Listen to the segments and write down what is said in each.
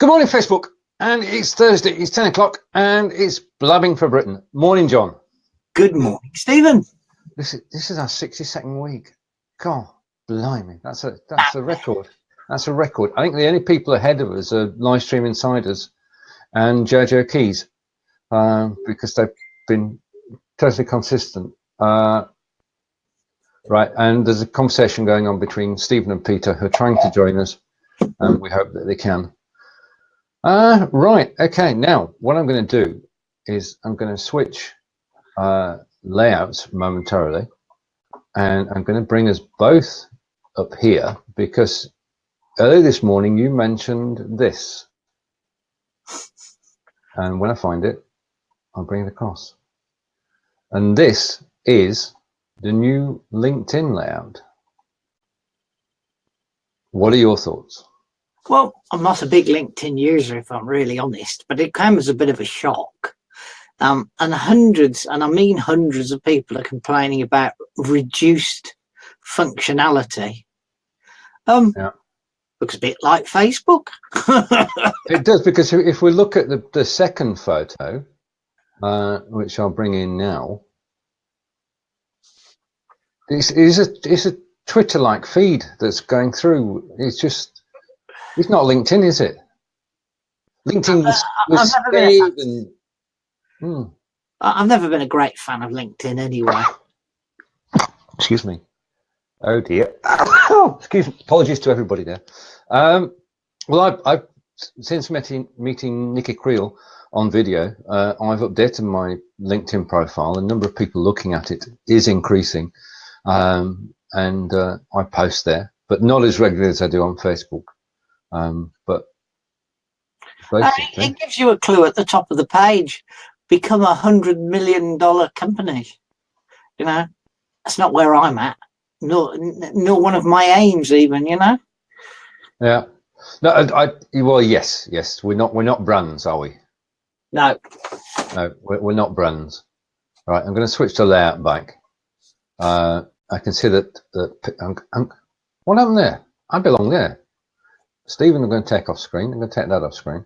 Good morning, Facebook. And it's Thursday, it's 10 o'clock, and it's Blabbing for Britain. Morning, John. Good morning, Stephen. This is our 62nd week. God, blimey, that's a record. That's a record. I think the only people ahead of us are Live Stream Insiders and Jojo Keys, because they've been totally consistent. Right, and there's a conversation going on between Stephen and Peter, who are trying to join us, and we hope that they can. Right, okay, now what I'm going to do is I'm going to switch layouts momentarily, and I'm going to bring us both up here because earlier this morning you mentioned this, and when I find it I'll bring it across. And this is the new LinkedIn layout. What are your thoughts? Well, I'm not a big LinkedIn user, if I'm really honest, but it came as a bit of a shock. And hundreds, and I mean hundreds of people are complaining about reduced functionality. Yeah. Looks a bit like Facebook. It does, because if we look at the second photo, which I'll bring in now, it's a Twitter-like feed that's going through. It's not LinkedIn, is it? LinkedIn was I've never been a great fan of LinkedIn anyway. Excuse me. Oh dear. Excuse me. Apologies to everybody there. Well, I've since meeting Nikki Creel on video, I've updated my LinkedIn profile. The number of people looking at it is increasing, and I post there, but not as regularly as I do on Facebook. But it gives you a clue at the top of the page. Become $100 million company. You know, that's not where I'm at. Nor one of my aims, even. You know. Yeah. No. Well, yes. We're not brands, are we? No. No, we're not brands. All right. I'm going to switch the layout back. I can see that what happened there? I belong there. Stephen, I'm going to take off screen. I'm going to take that off screen.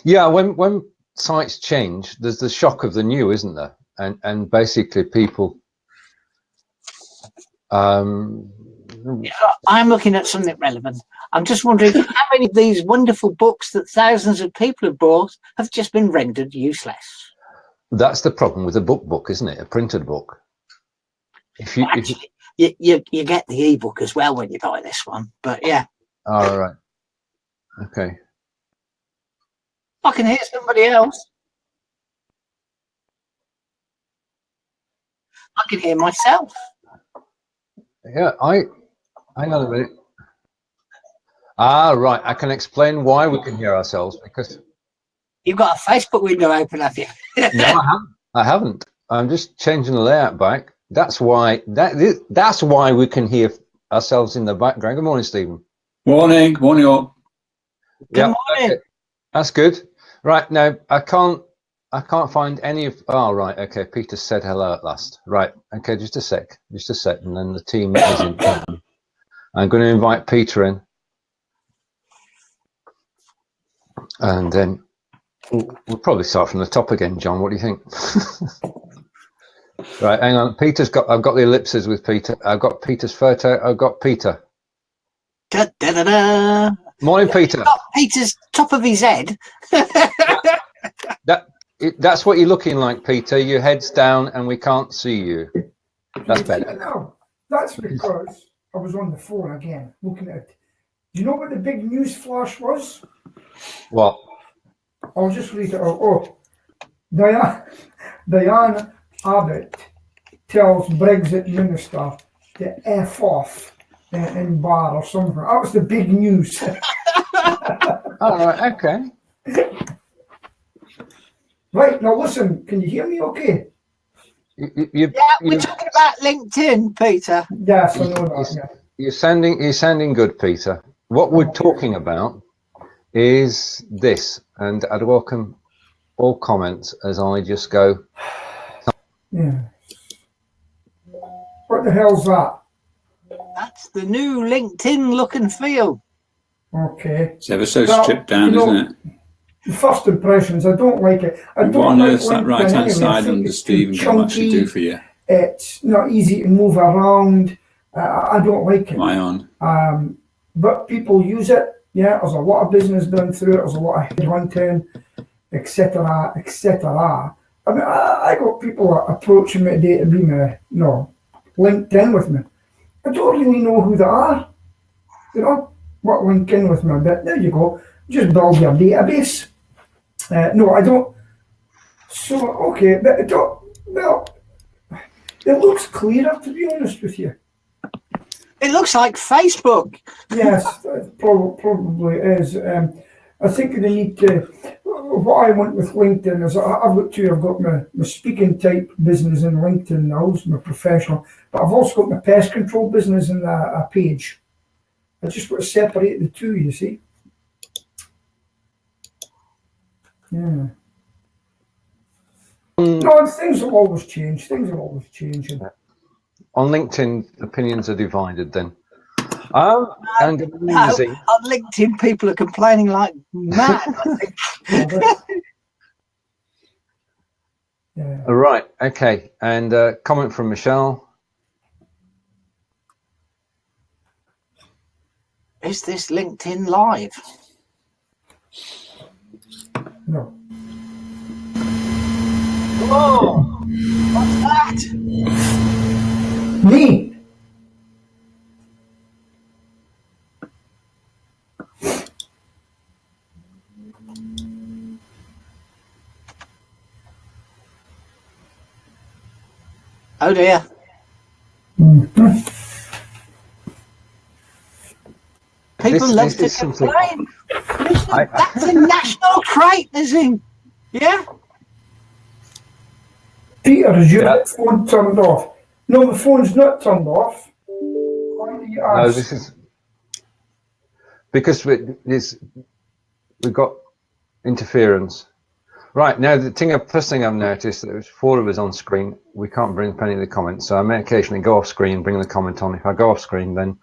Yeah, when sites change, there's the shock of the new, isn't there? And basically people. I'm looking at something relevant. I'm just wondering how many of these wonderful books that thousands of people have bought have just been rendered useless. That's the problem with a book, isn't it? A printed book. You get the ebook as well when you buy this one, but yeah. All right. Okay. I can hear somebody else. I can hear myself. Yeah, hang on a minute. Right. I can explain why we can hear ourselves, because you've got a Facebook window open, have you? No, I haven't. I'm just changing the layout back. That's why we can hear ourselves in the background. Good morning, Stephen. Morning all. Good morning. Okay. That's good. Right, now I can't find any of. Oh, right. Okay, Peter said hello at last. Right. Okay, just a sec, and then the team is in. I'm going to invite Peter in, and then we'll probably start from the top again. John, what do you think? Right, hang on. I've got the ellipses with Peter. I've got Peter's photo. I've got Peter. Da, da, da, da. Morning, Peter. Peter's top of his head. That's what you're looking like, Peter. Your head's down and we can't see you. That's better. No, that's because I was on the phone again, looking at it. Do you know what the big news flash was? What? I'll just read it out. Oh, Diane Abbott tells Brexit minister to F off in bar or something. That was the big news. All right, okay. Right, now listen, can you hear me okay? We're talking about LinkedIn, Peter. Yes, I know that. You're sounding good, Peter. What we're talking about is this, and I'd welcome all comments as I just go. Yeah. What the hell's that? That's the new LinkedIn look and feel. Okay. It's ever so Well, stripped down, you know, isn't it? The first impressions, I don't like it. I What don't on like earth's that LinkedIn right-hand anyway. I side think under it's too Stephen will actually do chunky. for you? It's not easy to move around. I don't like it. Am I on? But people use it. Yeah, there's a lot of business done through it. There's a lot of headhunting, etc., etc. I mean, I got people approaching me today to be LinkedIn with me. I don't really know who they are. You know, what LinkedIn with me, but there you go. Just build your database. No, I don't. So, okay, but it don't, well, it looks clearer, to be honest with you. It looks like Facebook. Yes, it probably is. I think they need to. What I want with LinkedIn is I've got my speaking type business in LinkedIn now, my professional, but I've also got my pest control business in a page. I just want to separate the two, you see. Yeah. No, things will always change. Things are always changing. On LinkedIn, opinions are divided then. And amazing. On LinkedIn, people are complaining like mad. Yeah. All right, okay. And comment from Michelle. Is this LinkedIn live? No. Whoa! What's that? Me. Oh dear. People love to complain. That's a national trait, Nazim. Yeah? Peter, is your phone turned off? No, the phone's not turned off. Why do you ask? No, this is because we've got interference. Right, now the first thing I've noticed, there's 4 of us on screen. We can't bring up any of the comments, so I may occasionally go off screen and bring the comment on. If I go off screen, then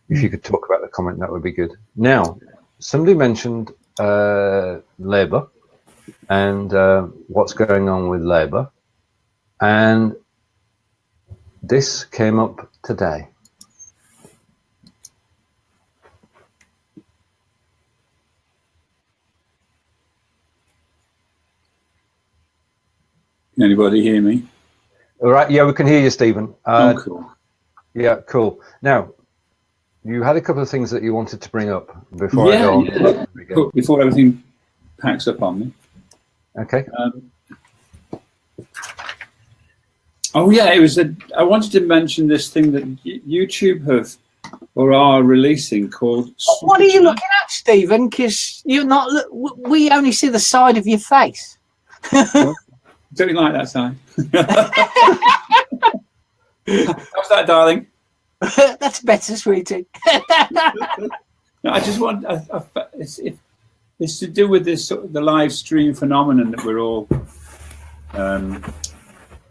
if you could talk about the comment, that would be good. Now, somebody mentioned Labour and what's going on with Labour, and this came up today. Can anybody hear me? All right, yeah, we can hear you, Stephen. Cool. Yeah, cool. Now, you had a couple of things that you wanted to bring up before I go on. Cool. Before everything packs up on me. Okay. Oh yeah, I wanted to mention this thing that YouTube are releasing called. What are you looking at, Stephen? Because you're not. We only see the side of your face. Don't you like that side? How's that, darling? That's better, sweetie. No, I just want. It's to do with this the live stream phenomenon that we're all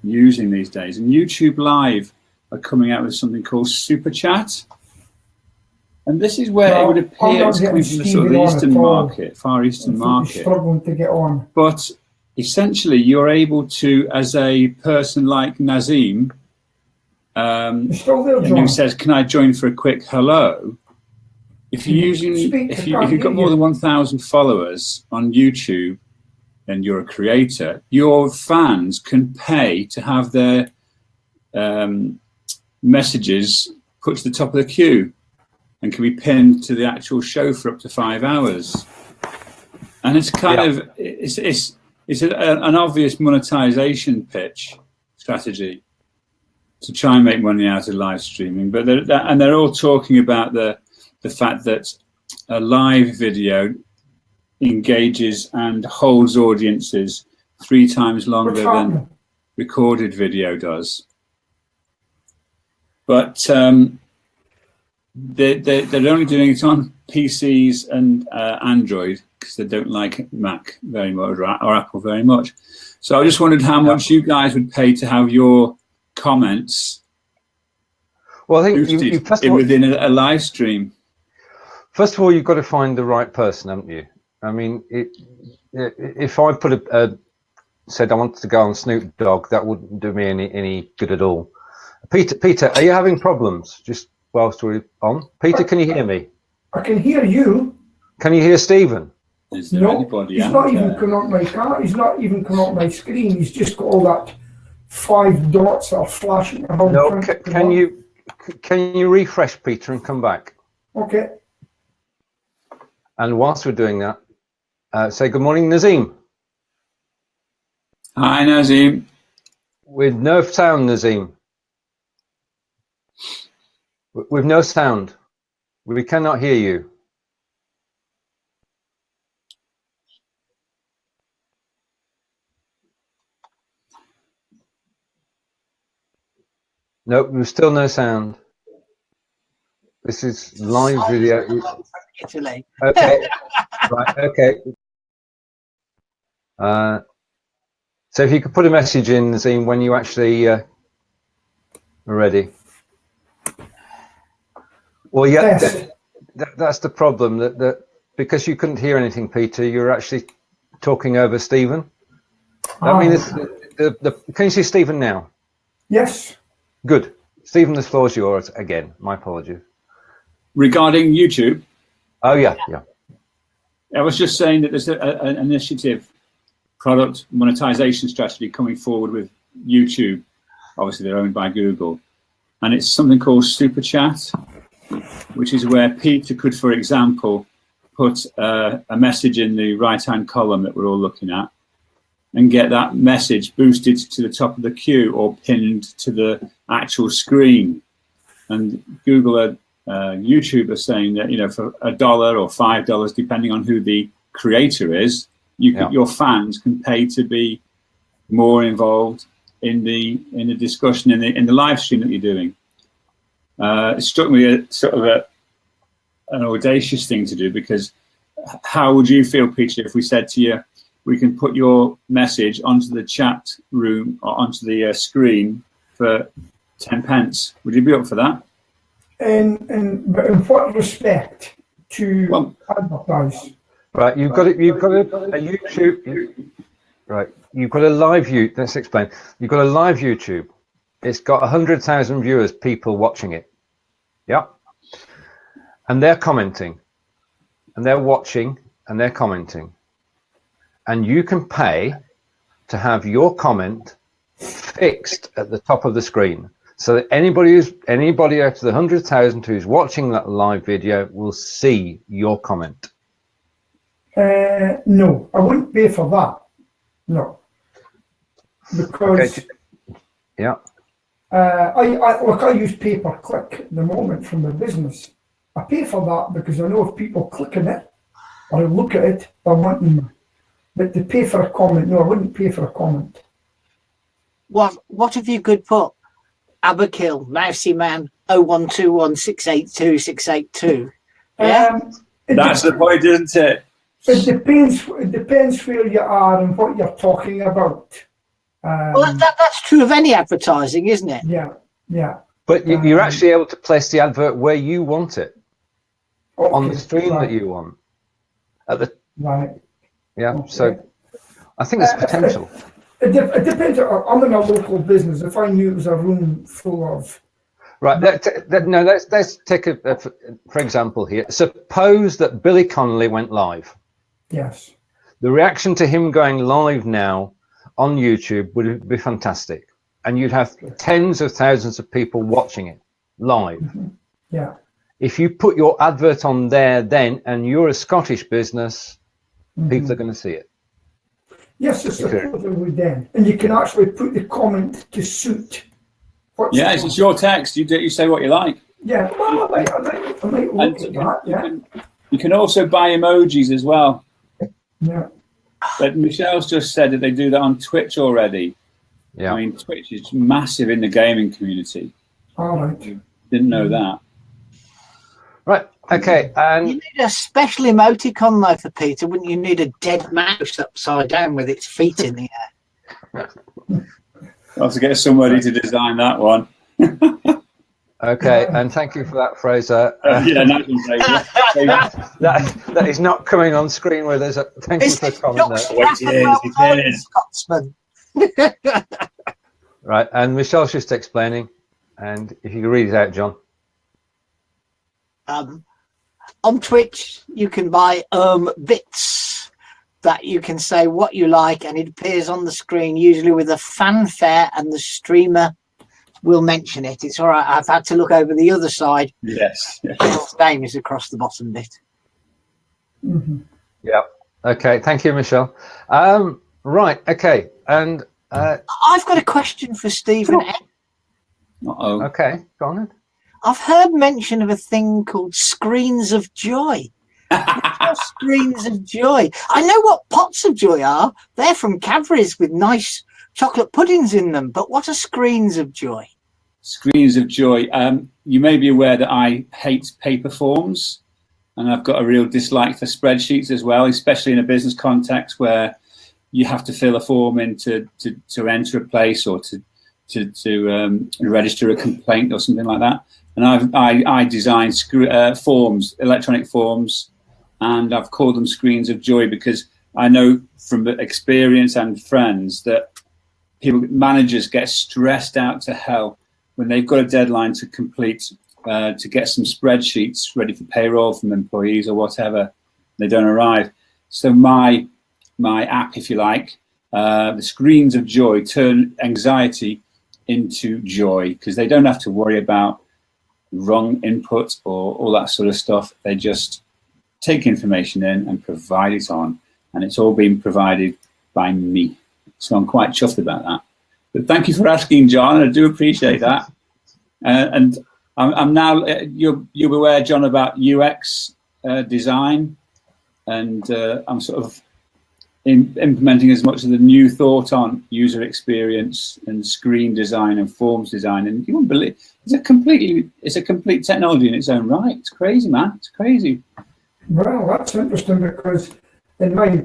using these days. And YouTube Live are coming out with something called Super Chat. And this is where it would appear it's coming from the sort of the Eastern market, Far Eastern market. Struggling to get on. But essentially, you're able to, as a person like Nazim, who says, "Can I join for a quick hello?" If you've got more than 1,000 followers on YouTube and you're a creator, your fans can pay to have their messages put to the top of the queue and can be pinned to the actual show for up to 5 hours. And it's kind of it's an obvious monetization pitch strategy to try and make money out of live streaming. But they're all talking about the fact that a live video engages and holds audiences 3 times longer than recorded video does. But they're only doing it on PCs and Android because they don't like Mac very much or Apple very much. So I just wondered how much you guys would pay to have your comments well, I think within a live stream. First of all, you've got to find the right person, haven't you? I mean, if I said I wanted to go on Snoop Dogg, that wouldn't do me any good at all. Peter, are you having problems just whilst we're on? Peter, can you hear me? I can hear you. Can you hear Stephen? Is there No, anybody he's out not even there? coming up my car. He's not even coming up my screen. He's just got all that 5 dots that are flashing around. No, can you refresh, Peter, and come back? Okay. And whilst we're doing that, say good morning, Nazim. Hi, Nazim. With no sound, Nazim. With no sound. We cannot hear you. Nope, there's still no sound. This is live video. Italy. Okay. Right, okay. So if you could put a message in, Nazim, when you actually are ready. Well, yeah, Yes. that's the problem. That because you couldn't hear anything, Peter, you're actually talking over Stephen. I mean, can you see Stephen now? Yes. Good. Stephen, the floor is yours again. My apologies. Regarding YouTube, Oh, yeah. I was just saying that there's an initiative, product monetization strategy coming forward with YouTube. Obviously, they're owned by Google. And it's something called Super Chat, which is where Peter could, for example, put a message in the right-hand column that we're all looking at and get that message boosted to the top of the queue or pinned to the actual screen. And Google YouTube are saying that, for $1 or $5, depending on who the creator is, your fans can pay to be more involved in the discussion in the live stream that you're doing. It struck me as sort of an audacious thing to do, because how would you feel, Peter, if we said to you, we can put your message onto the chat room or onto the screen for 10 pence? Would you be up for that? But in what respect to advertise? Right, you've got a YouTube. Right, you've got a live YouTube. Let's explain. You've got a live YouTube. It's got 100,000 viewers, people watching it. Yep. And they're commenting, and they're watching, and they're commenting. And you can pay to have your comment fixed at the top of the screen, so that anybody out of the 100,000 who's watching that live video will see your comment. No, I wouldn't pay for that. No, because yeah, I use pay-per-click at the moment from the business. I pay for that because I know if people click on it or look at it, they're wanting me. But to pay for a comment, no, I wouldn't pay for a comment. What if you could put Aberkill, Mousy Man, 0121 682 682? Yeah? That's the point, isn't it? It depends where you are and what you're talking about. Well, that's true of any advertising, isn't it? Yeah. But you're actually able to place the advert where you want it, on the stream that you want. Right. Yeah, Okay. so I think there's potential. It depends. I'm in a local business. If I knew it was a room full of... Right, let's take for example here. Suppose that Billy Connolly went live. Yes. The reaction to him going live now on YouTube would be fantastic. And you'd have tens of thousands of people watching it live. Mm-hmm. Yeah. If you put your advert on there then, and you're a Scottish business, people are going to see it. Yes, it's supposedly then. And you can actually put the comment to suit. It's your text. You say what you like. Yeah, well, I might look at that, yeah. You can also buy emojis as well. Yeah. But Michelle's just said that they do that on Twitch already. Yeah. I mean, Twitch is massive in the gaming community. All right. Didn't know that. Right. Okay. And you need a special emoticon though for Peter, wouldn't you? Need a dead mouse upside down with its feet in the air. I'll have to get somebody to design that one. Okay, and thank you for that, Fraser. Yeah, nice one, Fraser. that is not coming on screen with us. Thank you for the comment there. Wait, it is. Scotsman. Right, and Michelle's just explaining, and if you can read it out, John. On Twitch, you can buy bits that you can say what you like, and it appears on the screen, usually with a fanfare, and the streamer will mention it. It's all right. I've had to look over the other side. Yes. Michelle's name is across the bottom bit. Mm-hmm. Yeah. Okay. Thank you, Michelle. Right. Okay. And I've got a question for Stephen. Uh-oh. Okay. Go on then. I've heard mention of a thing called screens of joy. What are screens of joy? I know what pots of joy are. They're from Cadbury's with nice chocolate puddings in them. But what are screens of joy? Screens of joy. You may be aware that I hate paper forms, and I've got a real dislike for spreadsheets as well, especially in a business context where you have to fill a form in to enter a place or to register a complaint or something like that. And I designed forms, electronic forms, and I've called them screens of joy because I know from experience and friends that managers get stressed out to hell when they've got a deadline to complete, to get some spreadsheets ready for payroll from employees or whatever. They don't arrive. So my app, if you like, the screens of joy turn anxiety into joy because they don't have to worry about wrong input or all that sort of stuff. They just take information in and provide it on, and it's all being provided by me. So I'm quite chuffed about that. But thank you for asking, John. I do appreciate that. And I'm now, you're aware, John, about UX design, and I'm sort of implementing as much of the new thought on user experience and screen design and forms design. And you won't believe it's a complete technology in its own right. It's crazy, man. It's crazy. Well, that's interesting because in my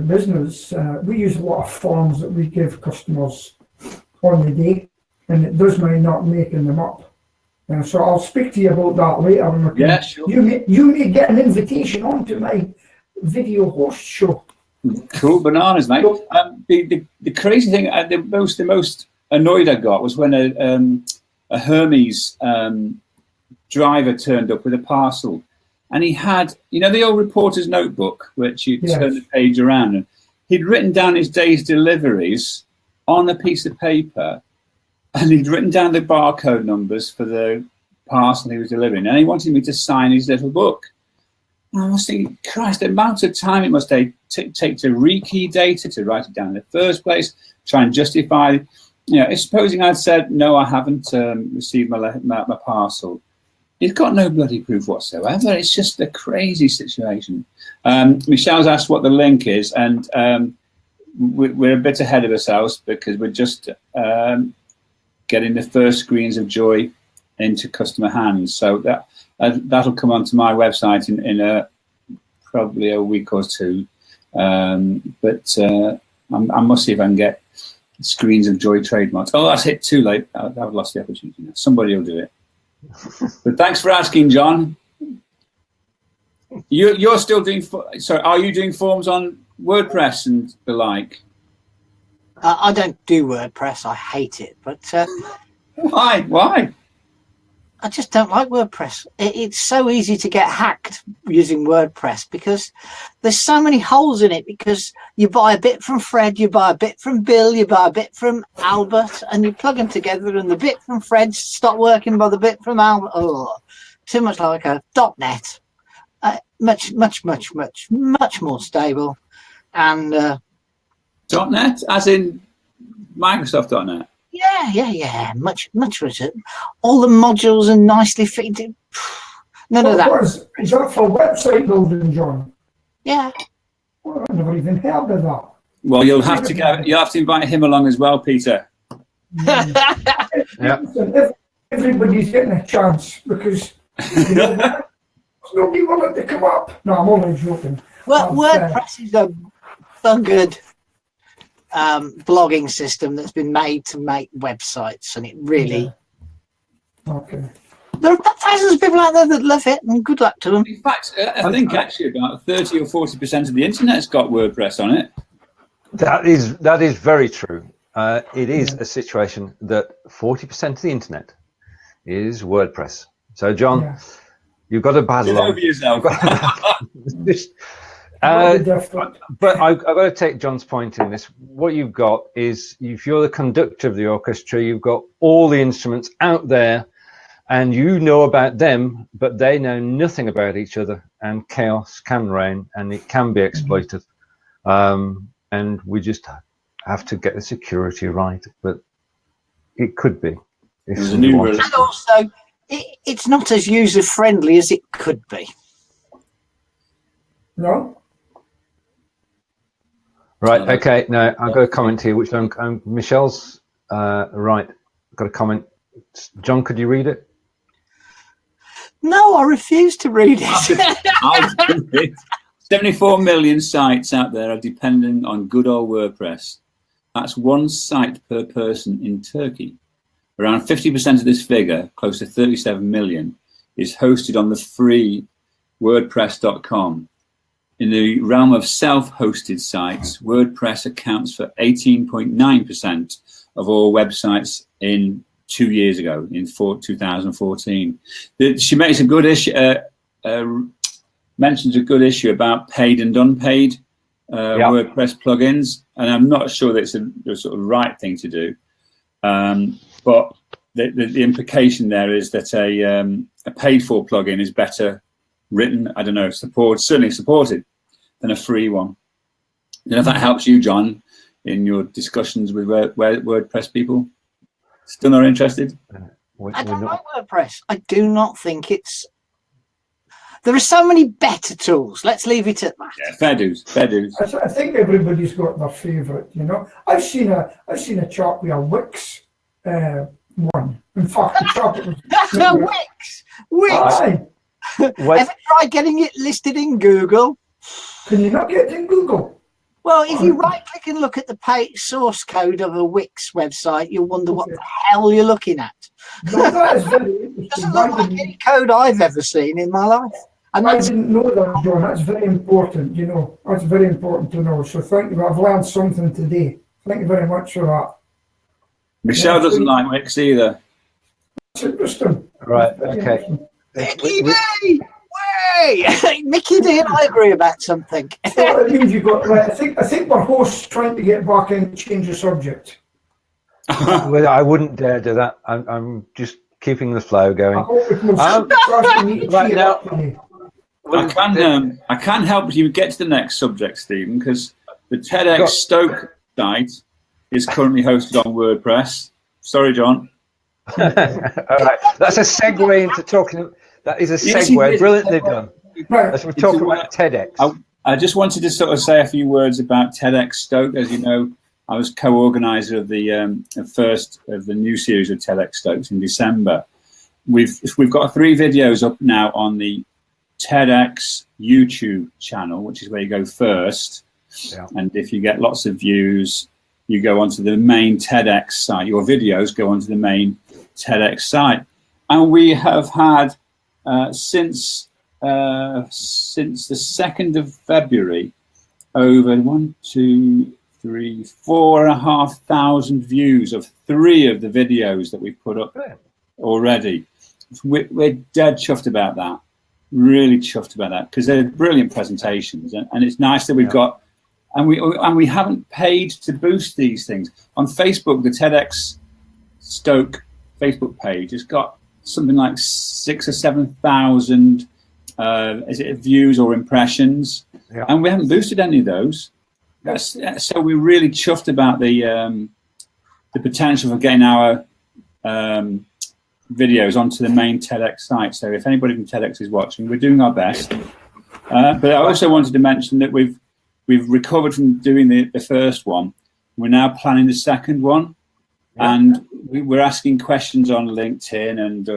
business, we use a lot of forms that we give customers on the day, and it does mean not making them up. So I'll speak to you about that later. Yeah, sure. You may get an invitation onto my video host show. Cool bananas, mate. The crazy thing, the most annoyed I got was when a Hermes driver turned up with a parcel, and he had, the old reporter's notebook, which you turn the page around, and he'd written down his day's deliveries on a piece of paper, and he'd written down the barcode numbers for the parcel he was delivering, and he wanted me to sign his little book. And I was thinking, Christ, the amount of time it must take to rekey data, to write it down in the first place, try and justify, supposing I'd said, no, I haven't received my parcel. He's got no bloody proof whatsoever. It's just a crazy situation. Michelle's asked what the link is, and we're a bit ahead of ourselves because we're just getting the first screens of joy into customer hands. So that'll come onto my website in probably a week or two. But I must see if I can get screens of joy trademarks. Oh, that's hit too late. I've lost the opportunity now. Somebody will do it. But thanks for asking, John. You're still doing. Sorry, are you doing forms on WordPress and the like? I don't do WordPress. I hate it. But why? Why? I just don't like WordPress. It's so easy to get hacked using WordPress because there's so many holes in it, because you buy a bit from Fred, you buy a bit from Bill, you buy a bit from Albert, and you plug them together, and the bit from Fred stop working by the bit from Albert. Oh, too much like a .NET. Much more stable. And .NET, as in Microsoft.NET? Yeah. Much richer. All the modules are nicely fitted. None of that. Is that for website building, John? Yeah. Well, I never even heard of that. Well, you'll have to invite him along as well, Peter. Yeah. Everybody's getting a chance because there's nobody willing to come up. No, I'm only joking. Well, WordPress is a good blogging system that's been made to make websites, and it really. Okay. There are thousands of people out there that love it, and good luck to them. In fact, I think actually about 30 or 40% of the internet's got WordPress on it. That is very true. It is a situation that 40% of the internet is WordPress. So, John, you've got to battle on. Over yourself. But I've got to take John's point in this. What you've got is, if you're the conductor of the orchestra, you've got all the instruments out there, and you know about them, but they know nothing about each other, and chaos can reign, and it can be exploited. And we just have to get the security right, but it could be. And also, it's not as user-friendly as it could be. No? Right, okay, now I've got a comment here, which Michelle's right. I've got a comment. John, could you read it? No, I refuse to read it. I'll do it. 74 million sites out there are depending on good old WordPress. That's one site per person in Turkey. Around 50% of this figure, close to 37 million, is hosted on the free WordPress.com. In the realm of self-hosted sites, WordPress accounts for 18.9% of all websites in 2 years ago, in 2014. She makes a good issue. Mentions a good issue about paid and unpaid WordPress plugins, and I'm not sure that it's the sort of right thing to do. But the implication there is that a paid-for plugin is better written. I don't know, certainly supported than a free one. I don't know if that helps you, John, in your discussions with WordPress people. Still not interested? I don't like WordPress. I do not think it's. There are so many better tools. Let's leave it at that. Yeah, fair dues. I think everybody's got their favourite, you know. I've seen a chart with a Wix one. In fact, the chart was Wix. Ever try getting it listed in Google? Can you not get it in Google? Well, if you right-click and look at the source code of a Wix website, you'll wonder what the hell you're looking at. No, that is very interesting. It doesn't look like any code I've ever seen in my life. And I didn't know that, John. That's very important, you know. That's very important to know. So thank you. I've learned something today. Thank you very much for that. Michelle doesn't like Wix either. That's interesting. Right, okay. Mickey D! Way! Mickey D and I agree about something. So it means you got. Right, I think we're hosts trying to get back in and change the subject. Well, I wouldn't dare do that. I'm just keeping the flow going. I hope it right now, I can help you get to the next subject, Stephen, because the TEDx Stoke site is currently hosted on WordPress. Sorry, John. All right, that's a segue into talking. That is a segue. Brilliantly done. Right. As we're talking about TEDx. I just wanted to sort of say a few words about TEDx Stoke. As you know, I was co-organizer of the first of the new series of TEDx Stokes in December. We've got 3 videos up now on the TEDx YouTube channel, which is where you go first. Yeah. And if you get lots of views, you go onto the main TEDx site. Your videos go onto the main TEDx site, and we have had since the 2nd of February over 4,500 views of 3 of the videos that we've put up already. We're dead chuffed about that. Really chuffed about that, because they're brilliant presentations, and it's nice that we've got. And we haven't paid to boost these things on Facebook. The TEDx Stoke Facebook page has got something like 6,000 or 7,000 views or impressions, and we haven't boosted any of those. So we're really chuffed about the potential for getting our videos onto the main TEDx site. So if anybody from TEDx is watching, we're doing our best. But I also wanted to mention that we've recovered from doing the first one. We're now planning the second one, and we're asking questions on LinkedIn and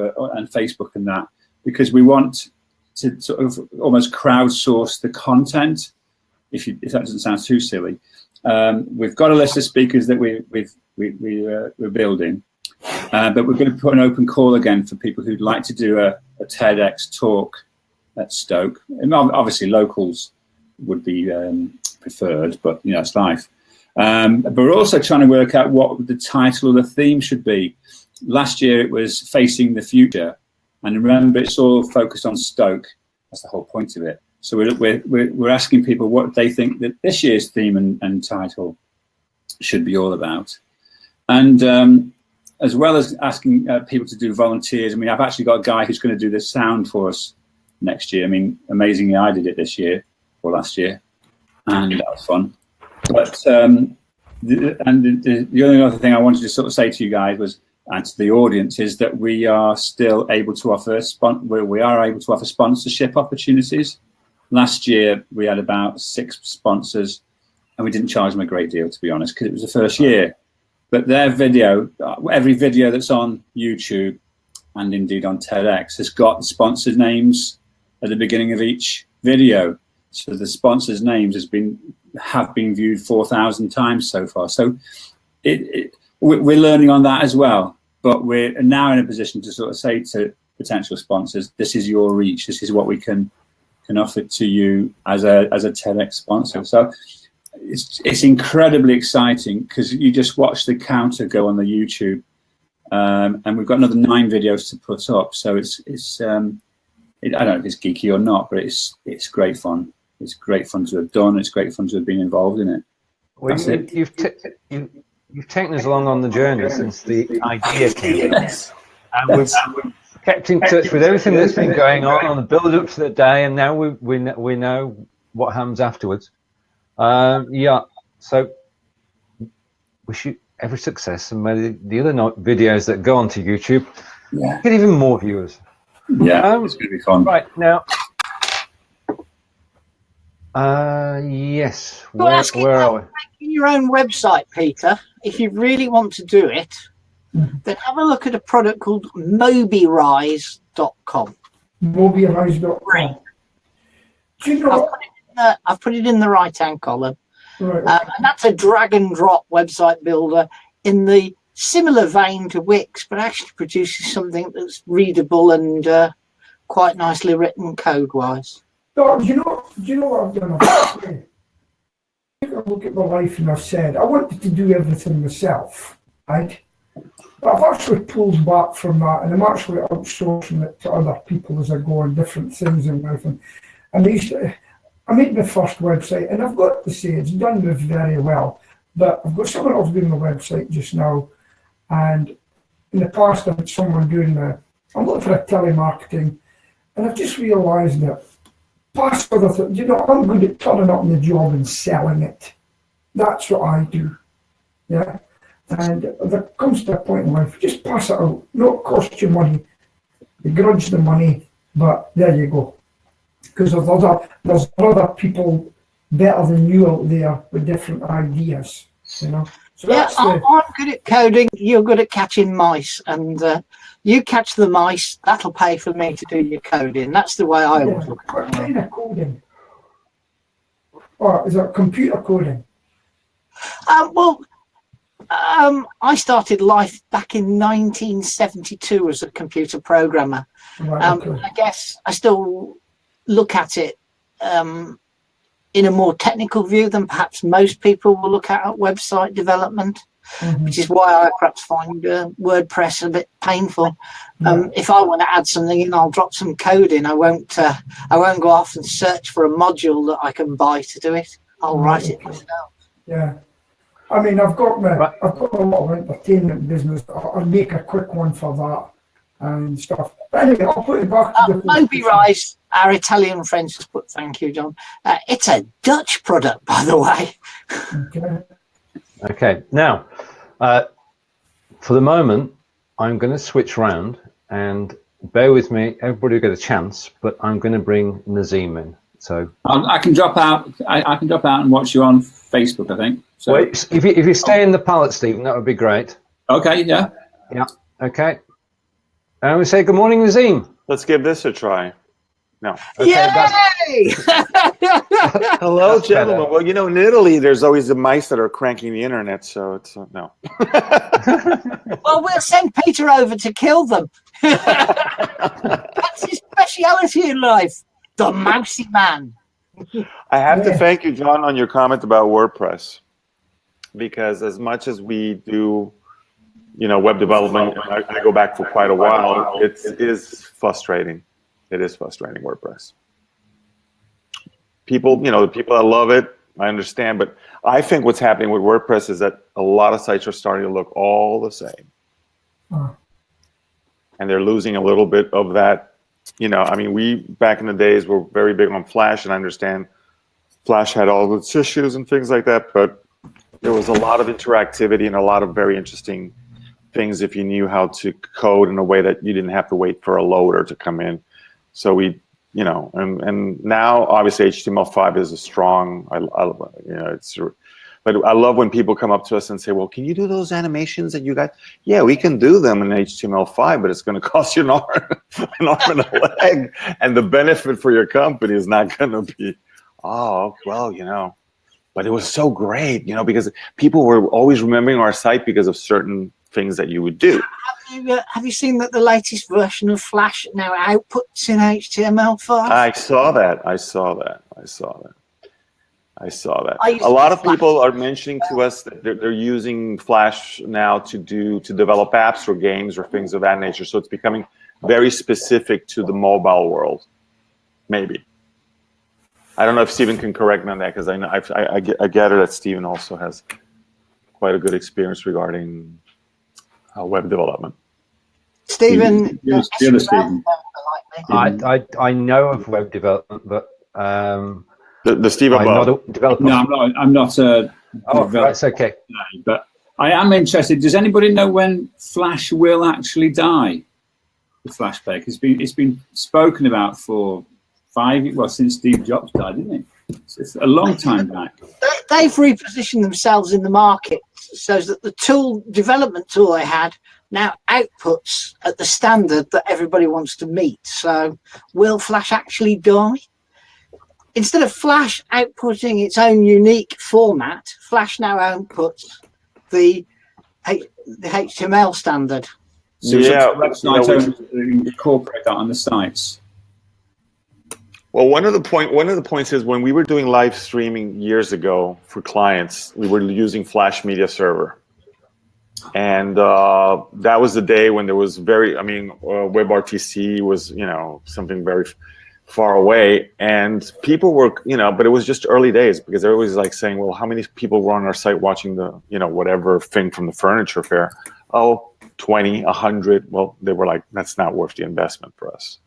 Facebook and that, because we want to sort of almost crowdsource the content. If that doesn't sound too silly, we've got a list of speakers that we're building, But we're going to put an open call again for people who'd like to do a TEDx talk at Stoke. And obviously, locals would be preferred, but it's life. But we're also trying to work out what the title or the theme should be. Last year it was Facing the Future, and remember, it's all focused on Stoke. That's the whole point of it. So we're asking people what they think that this year's theme and title should be all about, and as well as asking people to do volunteers. I mean, I've actually got a guy who's going to do the sound for us next year. I mean, amazingly, I did it this year or last year, and that was fun. But the only other thing I wanted to sort of say to you guys was, and to the audience, is that we are still able to offer sponsorship opportunities. Last year we had about 6 sponsors, and we didn't charge them a great deal, to be honest, because it was the first year. But their video, every video that's on YouTube and indeed on TEDx, has got the sponsors' names at the beginning of each video. So the sponsors' names have been viewed 4,000 times so far. So we're learning on that as well. But we're now in a position to sort of say to potential sponsors, this is your reach. This is what we can offer to you as a TEDx sponsor. So it's incredibly exciting, because you just watch the counter go on the YouTube, and we've got another 9 videos to put up. So I don't know if it's geeky or not, but it's great fun. It's great fun to have done. It's great fun to have been involved in it. Well, you've taken us along on the journey since the idea came. Yes. And we've kept in touch with everything that's been going on the build-up to the day, and now we know what happens afterwards. So wish you every success, and may the other videos that go onto YouTube get even more viewers. Yeah, it's going to be fun. Right, now, yes, where are we? Your own website, Peter. If you really want to do it, then have a look at a product called mobirise.com. Mobirise.com. Do you know I've put it in the right-hand column. Right. And that's a drag-and-drop website builder in the similar vein to Wix, but actually produces something that's readable and quite nicely written code-wise. No, do you know what I've done? I look at my life and I've said I wanted to do everything myself, right? But I've actually pulled back from that, and I'm actually outsourcing it to other people as I go on different things in life. And I made my first website, and I've got to say it's done very well. But I've got someone else doing my website just now, and in the past I had someone doing I'm looking for a telemarketing, and I've just realised that past other things, I'm good at turning up in the job and selling it. That's what I do. Yeah. And there comes to a point in life, just pass it out. Not cost you money. You grudge the money, but there you go. Because there's other people better than you out there with different ideas. So I'm good at coding. You're good at catching mice, and you catch the mice. That'll pay for me to do your coding. That's the way I always look at it. What kind of coding? Or is it computer coding? I started life back in 1972 as a computer programmer. Right, okay. I guess I still look at it in a more technical view than perhaps most people will look at website development, which is why I perhaps find WordPress a bit painful. If I want to add something in, I'll drop some code in. I won't go off and search for a module that I can buy to do it. I'll write it myself. Yeah. I mean, I've got a lot of entertainment business. I'll make a quick one for that and stuff. But anyway, I'll put it back to the Mobirise, our Italian friends just put thank you, John. It's a Dutch product, by the way. Okay. Now, for the moment, I'm going to switch round, and bear with me. Everybody will get a chance, but I'm going to bring Nazim in. So I can drop out. I can drop out and watch you on Facebook, I think. So wait, if you stay in the palette, Stephen, that would be great. Okay. Yeah. Yeah. Okay. And we say good morning, Nazim. Let's give this a try. No. Okay, Yay! Hello, That's gentlemen. better. Well, you know, in Italy, there's always the mice that are cranking the internet, so it's no. Well, we'll send Peter over to kill them. That's his speciality in life. The mousy man. I have to Yeah. thank you, John, on your comment about WordPress, because as much as we do, you know, web development, and I go back for quite a while, it is frustrating. It is frustrating, WordPress. People, you know, the people that love it, I understand, but I think what's happening with WordPress is that a lot of sites are starting to look all the same. And they're losing a little bit of that, you know, I mean, we, back in the days, were very big on Flash, and I understand Flash had all its issues and things like that, but there was a lot of interactivity and a lot of very interesting things if you knew how to code in a way that you didn't have to wait for a loader to come in. So we, you know, and now obviously HTML5 is a strong, you know, it's, but I love when people come up to us and say, well, can you do those animations that you got? Yeah, we can do them in HTML5, but it's going to cost you an arm and a leg. And the benefit for your company is not going to be, oh, well, you know, but it was so great, you know, because people were always remembering our site because of certain things that you would do. Have you seen that the latest version of Flash now outputs in HTML5? I saw that. I saw that. I used A lot of Flash. people are mentioning to us that they're using Flash now to develop apps or games or things of that nature. So it's becoming very specific to the mobile world. Maybe. I don't know if Stephen can correct me on that, because I know I gather that Stephen also has quite a good experience regarding web development. Stephen, The other Stephen. I know of web development, but The Steve I'm above. not a developer. No, I'm not a Oh, developer that's okay. today, but I am interested. Does anybody know when Flash will actually die? The Flash Page. It's been spoken about for since Steve Jobs died, didn't it? It's a long time back. they've repositioned themselves in the market so that the development tool they had now outputs at the standard that everybody wants to meet. So will Flash actually die? Instead of Flash outputting its own unique format, Flash now outputs the HTML standard. So it's Yeah, up to the website owners to incorporate that on the sites. Well, one of the points is when we were doing live streaming years ago for clients, we were using Flash Media Server, and that was the day when there was WebRTC was, you know, something very far away, and people were, you know, but it was just early days, because everybody was like saying, well, how many people were on our site watching the, you know, whatever thing from the furniture fair? Oh, 20, 100. Well, they were like, that's not worth the investment for us.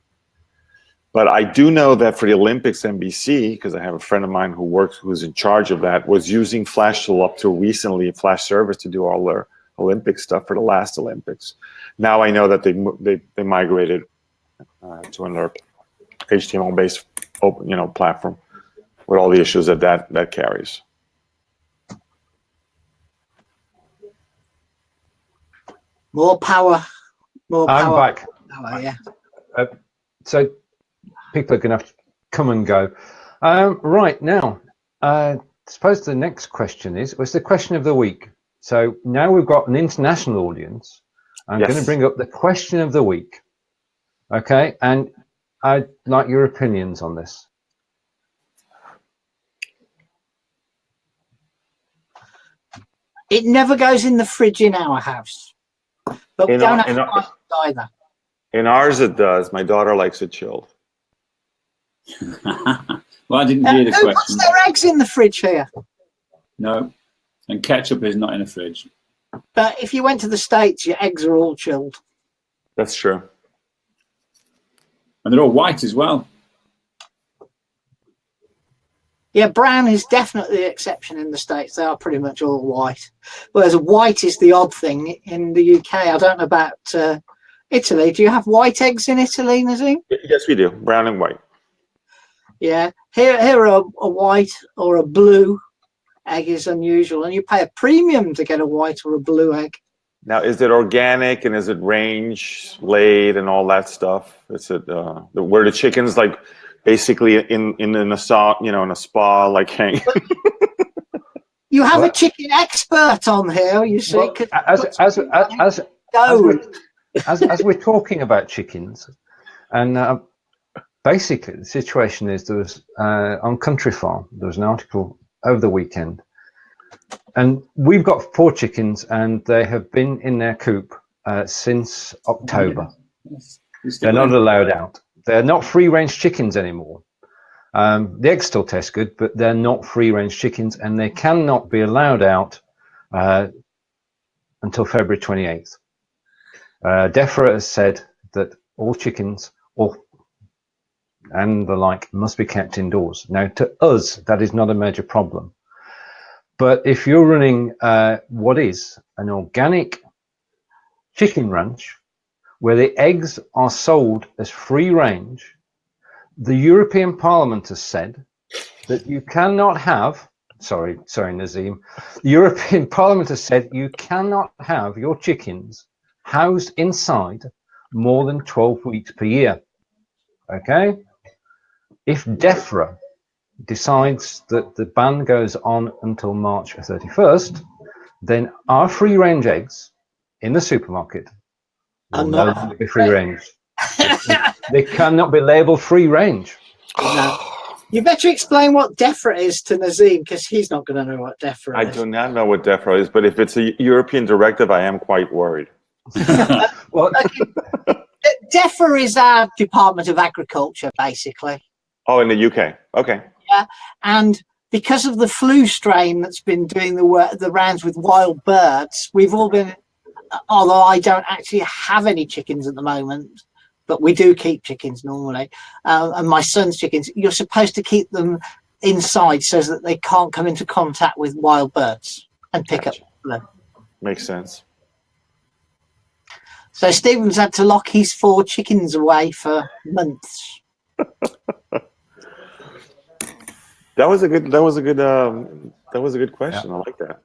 But I do know that for the Olympics, NBC, because I have a friend of mine who's in charge of that, was using Flash till up to recently, Flash servers, to do all their Olympic stuff for the last Olympics. Now I know that they migrated to another HTML-based open, you know, platform with all the issues that carries. More power. I'm back. Power, yeah. So people are going to have to come and go. Right now, I suppose the next question was the question of the week. So now we've got an international audience. I'm going to bring up the question of the week. Okay, and I'd like your opinions on this. It never goes in the fridge in our house, but we don't have to either. In ours, it does. My daughter likes it chilled. Well, I didn't hear the Who question. puts their eggs in the fridge here? No, and ketchup is not in a fridge. But if you went to the States, your eggs are all chilled. That's true. And they're all white as well. Yeah, brown is definitely the exception in the States. They are pretty much all white. Whereas white is the odd thing in the UK. I don't know about Italy. Do you have white eggs in Italy, Nazim? Yes, we do. Brown and white. Yeah. Here a white or a blue egg is unusual, and you pay a premium to get a white or a blue egg. Now, is it organic, and is it range laid and all that stuff? Is it where the chickens, like basically in a spa like hang. You have a chicken expert on here, you see. Well, as we're talking about chickens, and basically the situation is there was on Country Farm there was an article over the weekend, and we've got 4 chickens, and they have been in their coop since October. They're not allowed out. They're not free-range chickens anymore. The eggs still taste good, but they're not free-range chickens, and they cannot be allowed out until February 28th. DEFRA has said that all chickens and the like must be kept indoors. Now, to us, that is not a major problem. But if you're running what is an organic chicken ranch where the eggs are sold as free-range, the European Parliament has said that you cannot have, sorry, Nazim, the European Parliament has said you cannot have your chickens housed inside more than 12 weeks per year. Okay? If DEFRA decides that the ban goes on until March 31st, then our free-range eggs in the supermarket will no longer be free-range. They cannot be labelled free-range. No. You better explain what DEFRA is to Nazim, because he's not going to know what DEFRA is. I do not know what DEFRA is, but if it's a European directive, I am quite worried. Well, DEFRA is our Department of Agriculture, basically. Oh, in the UK. Okay. Yeah, and because of the flu strain that's been doing the rounds with wild birds, we've all been, although I don't actually have any chickens at the moment, but we do keep chickens normally, and my son's chickens, you're supposed to keep them inside so that they can't come into contact with wild birds and pick up flu. Makes sense. So Stephen's had to lock his 4 chickens away for months. That was a good question. Yeah. I like that.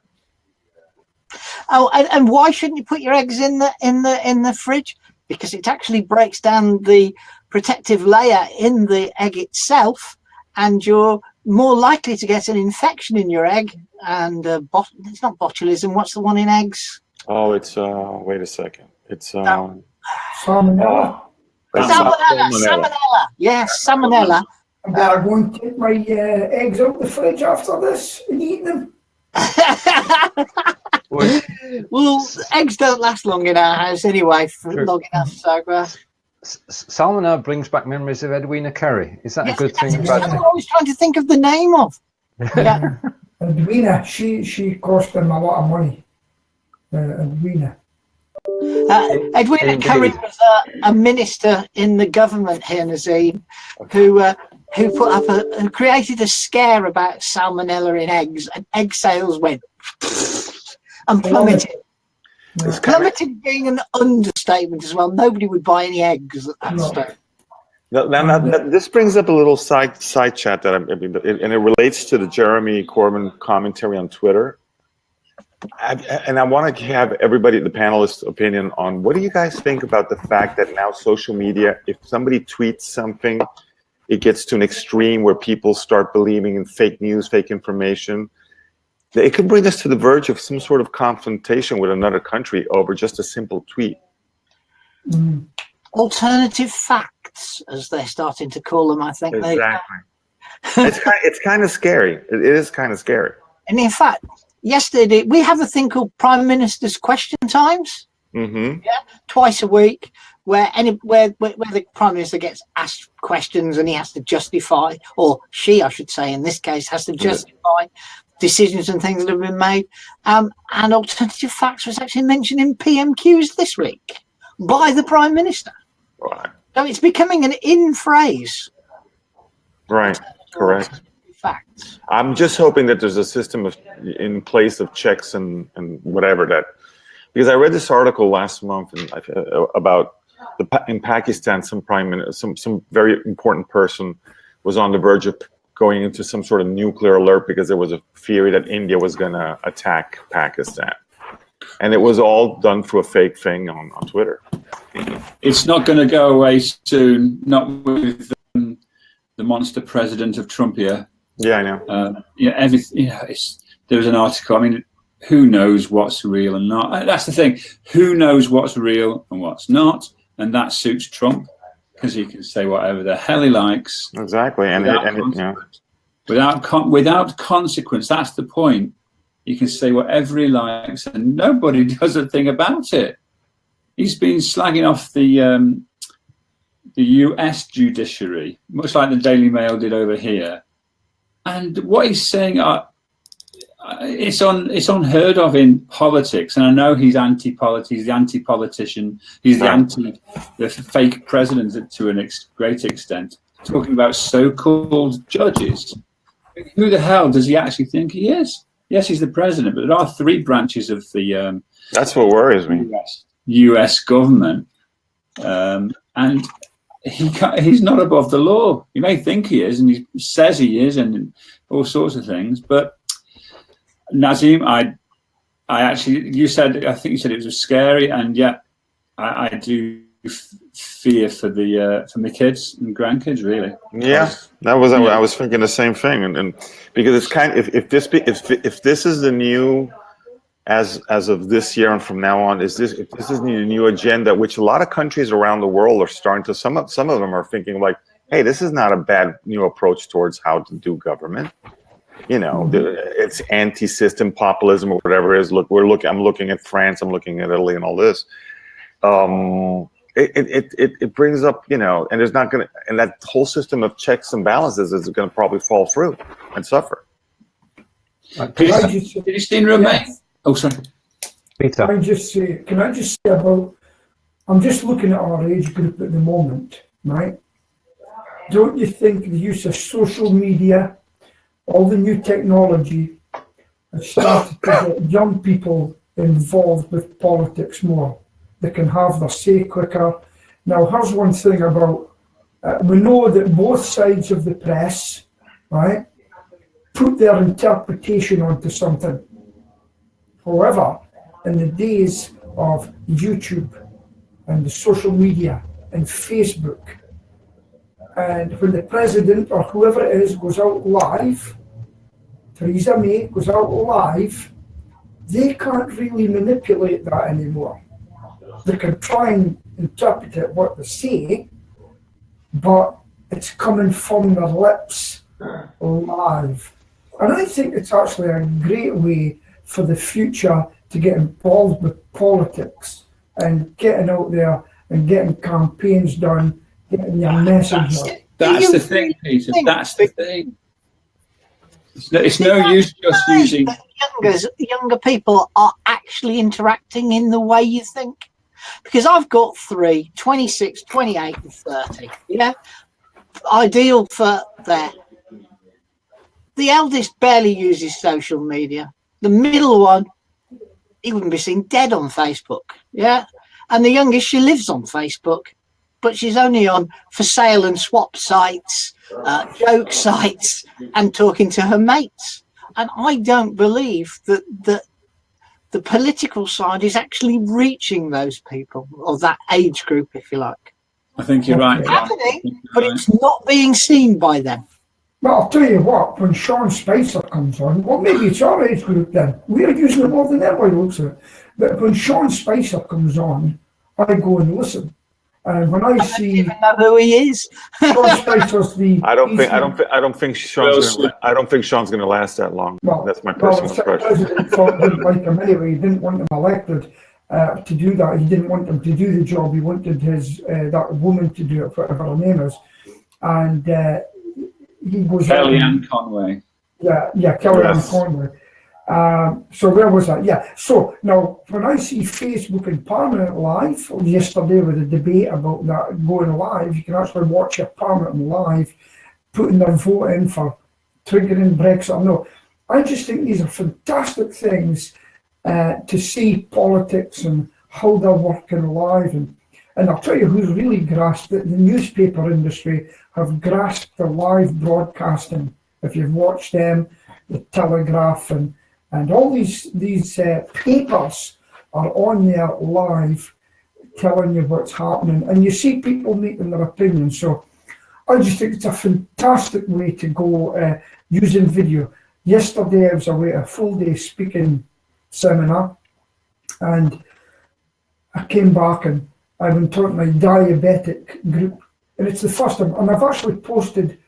Oh, and why shouldn't you put your eggs in the fridge? Because it actually breaks down the protective layer in the egg itself, and you're more likely to get an infection in your egg. And it's not botulism. What's the one in eggs? Oh, it's wait a second. It's salmonella. Salmonella. Yes, salmonella. I'm going to take my eggs out the fridge after this and eat them. Well, eggs don't last long in our house anyway, long enough. So, salmonella brings back memories of Edwina Carey. Is that a good thing? That's what I was trying to think of the name of. Yeah. Edwina, she cost them a lot of money. Edwina. Edwina Curry was a minister in the government here, Nazim, who created a scare about salmonella in eggs, and egg sales went and plummeted. Plummeted being an understatement as well. Nobody would buy any eggs at that stage. Now, this brings up a little side chat and it relates to the Jeremy Corbyn commentary on Twitter. And I want to have everybody, the panelists' opinion on what do you guys think about the fact that now social media, if somebody tweets something, it gets to an extreme where people start believing in fake news, fake information. It could bring us to the verge of some sort of confrontation with another country over just a simple tweet. Alternative facts, as they're starting to call them, I think. Exactly. It's kind of scary. It is kind of scary. And in fact, yesterday we have a thing called Prime Minister's Question Times. Mm-hmm. Yeah, twice a week, where the Prime Minister gets asked questions and he has to justify, or she, I should say, in this case, has to justify decisions and things that have been made. And alternative facts was actually mentioned in PMQs this week by the Prime Minister. Right. So it's becoming an in phrase. Right. Correct. Facts. I'm just hoping that there's a system in place of checks and whatever that, because I read this article last month about in Pakistan, some prime minister, some very important person was on the verge of going into some sort of nuclear alert because there was a theory that India was going to attack Pakistan, and it was all done through a fake thing on Twitter. It's not going to go away soon. Not with the the monster president of Trumpia. Yeah, I know. Everything. There was an article. I mean, who knows what's real and not? That's the thing. Who knows what's real and what's not? And that suits Trump because he can say whatever the hell he likes. Exactly, without consequence. That's the point. He can say whatever he likes, and nobody does a thing about it. He's been slagging off the U.S. judiciary, much like the Daily Mail did over here. And what he's saying, it's unheard of in politics. And I know he's anti-politics, he's the anti-politician, he's the fake president to a great extent. Talking about so-called judges. Who the hell does he actually think he is? Yes, he's the president, but there are three branches of the that's what worries me. U.S. government, and he's not above the law. You may think he is, and he says he is, and all sorts of things. But Nazim, I actually, I think you said it was scary, and yet I do fear for my kids and grandkids, really. Yeah, that was I was thinking the same thing, and because it's kind of if this is the new as of this year and from now on, if this is the new agenda, which a lot of countries around the world are starting to, some of them are thinking like, hey, this is not a bad new approach towards how to do government. It's anti-system populism or whatever it is. Look, I'm looking at France, I'm looking at Italy, and all this. It brings up, and there's not going to, and that whole system of checks and balances is going to probably fall through and suffer. Did you still remain? Oh, sorry. Peter. Can I just say about, I'm just looking at our age group at the moment, right? Don't you think the use of social media, all the new technology, has started to get young people involved with politics more? They can have their say quicker. Now, here's one thing about, we know that both sides of the press, right, put their interpretation onto something. However, in the days of YouTube and the social media and Facebook, and when the president or whoever it is goes out live, Theresa May goes out live, they can't really manipulate that anymore. They can try and interpret it what they say, but it's coming from their lips live. And I think it's actually a great way for the future to get involved with politics and getting out there and getting campaigns done, getting your message out. That's the thing, Peter. That's the thing. It's no use just using. Younger people are actually interacting in the way you think. Because I've got 3, 26, 28 and 30. Yeah? Ideal for that. The eldest barely uses social media. The middle one, he wouldn't be seen dead on Facebook. Yeah? And the youngest, she lives on Facebook, but she's only on for sale and swap sites, joke sites, and talking to her mates. And I don't believe that the political side is actually reaching those people, or that age group, if you like. I think you're right. It's happening, but it's not being seen by them. Well, I'll tell you what, when Sean Spicer comes on, well, maybe it's our age group then. We're using it more than everybody looks at it. But when Sean Spicer comes on, I go and listen. And when I see, don't even know who he is. Sean Spicer's I don't think Sean's going to last that long. Well, that's my personal impression. The president didn't like him anyway. He didn't want him elected to do that. He didn't want him to do the job. He wanted his that woman to do it, whatever her name is. And he goes. Kellyanne Conway. Yeah, Kellyanne Conway. So where was that? Yeah. So now, when I see Facebook and Parliament live, yesterday with a debate about that going live, you can actually watch a Parliament live, putting their vote in for triggering Brexit or no. I just think these are fantastic things to see politics and how they're working live. And I'll tell you who's really grasped it. The newspaper industry have grasped the live broadcasting. If you've watched them, the Telegraph and all these papers are on there live telling you what's happening. And you see people making their opinions. So I just think it's a fantastic way to go using video. Yesterday I was away at a full day speaking seminar, and I came back and I've been taught my diabetic group, and it's the first time, and I've actually posted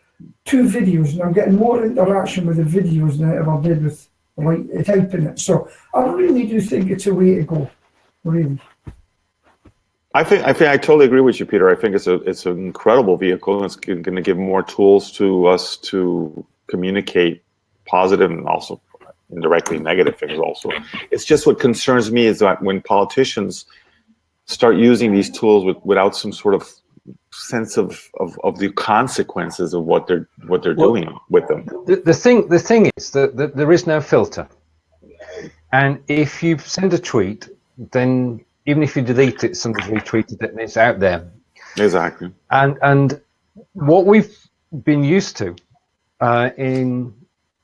2 videos, and I'm getting more interaction with the videos than I ever did with typing it. So I really do think it's a way to go, really. I totally agree with you, Peter. I think it's an incredible vehicle, and it's going to give more tools to us to communicate positive and also indirectly negative things also. It's just what concerns me is that when politicians start using these tools without some sort of sense of the consequences of what they're doing with them. The thing is that there is no filter, and if you send a tweet, then even if you delete it, somebody's retweeted it and it's out there. Exactly. And what we've been used to in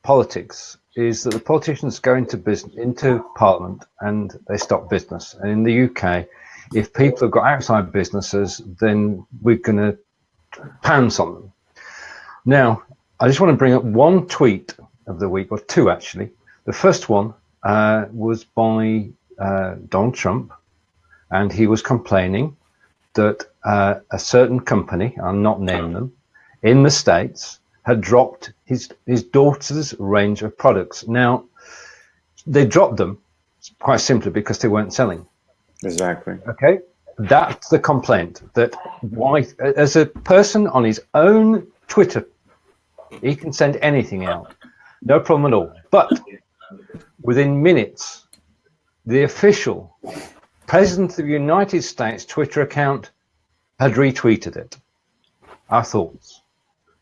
politics is that the politicians go into Parliament and they stop business. And in the UK, if people have got outside businesses, then we're going to pounce on them. Now, I just want to bring up one tweet of the week, or 2 actually. The first one was by Donald Trump, and he was complaining that a certain company, I'll not name them, in the States had dropped his daughter's range of products. Now, they dropped them quite simply because they weren't selling. Exactly. Okay, that's the complaint. That why, as a person on his own Twitter, he can send anything out, no problem at all. But within minutes, the official President of the United States Twitter account had retweeted it. Our thoughts,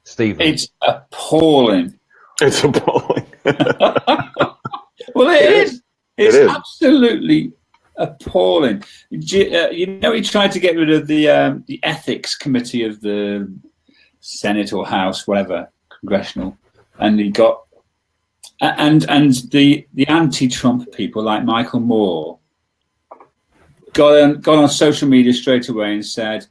Stephen? It's appalling. It's appalling. Well, it is. It's absolutely appalling. You know, he tried to get rid of the ethics committee of the Senate or House, whatever, congressional, and he got and the anti-Trump people like Michael Moore got on social media straight away and said,